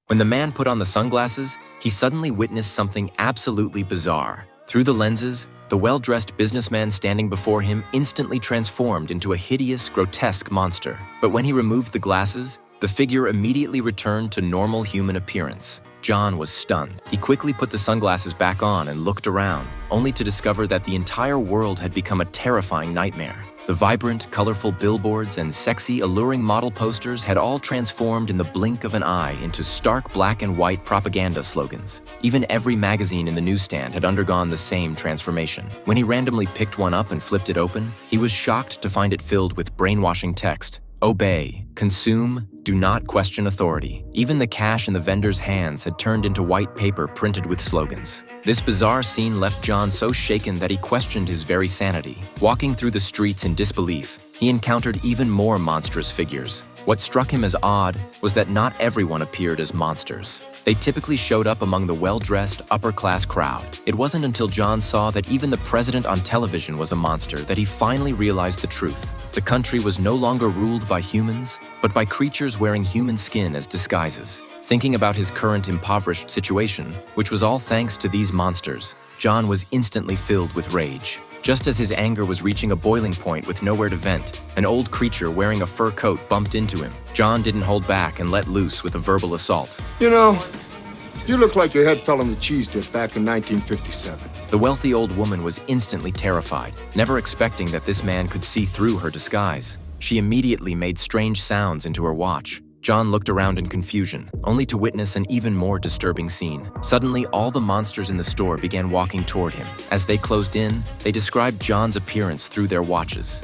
When the man put on the sunglasses, he suddenly witnessed something absolutely bizarre. Through the lenses, the well-dressed businessman standing before him instantly transformed into a hideous, grotesque monster. But when he removed the glasses, the figure immediately returned to normal human appearance. John was stunned. He quickly put the sunglasses back on and looked around, only to discover that the entire world had become a terrifying nightmare. The vibrant, colorful billboards and sexy, alluring model posters had all transformed in the blink of an eye into stark black and white propaganda slogans. Even every magazine in the newsstand had undergone the same transformation. When he randomly picked one up and flipped it open, he was shocked to find it filled with brainwashing text. Obey, consume, do not question authority. Even the cash in the vendor's hands had turned into white paper printed with slogans. This bizarre scene left John so shaken that he questioned his very sanity. Walking through the streets in disbelief, he encountered even more monstrous figures. What struck him as odd was that not everyone appeared as monsters. They typically showed up among the well-dressed, upper-class crowd. It wasn't until John saw that even the president on television was a monster that he finally realized the truth. The country was no longer ruled by humans, but by creatures wearing human skin as disguises. Thinking about his current impoverished situation, which was all thanks to these monsters, John was instantly filled with rage. Just as his anger was reaching a boiling point with nowhere to vent, an old creature wearing a fur coat bumped into him. John didn't hold back and let loose with a verbal assault. You know, you look like your head fell on the cheese dip back in 1957. The wealthy old woman was instantly terrified, never expecting that this man could see through her disguise. She immediately made strange sounds into her watch. John looked around in confusion, only to witness an even more disturbing scene. Suddenly, all the monsters in the store began walking toward him. As they closed in, they described John's appearance through their watches.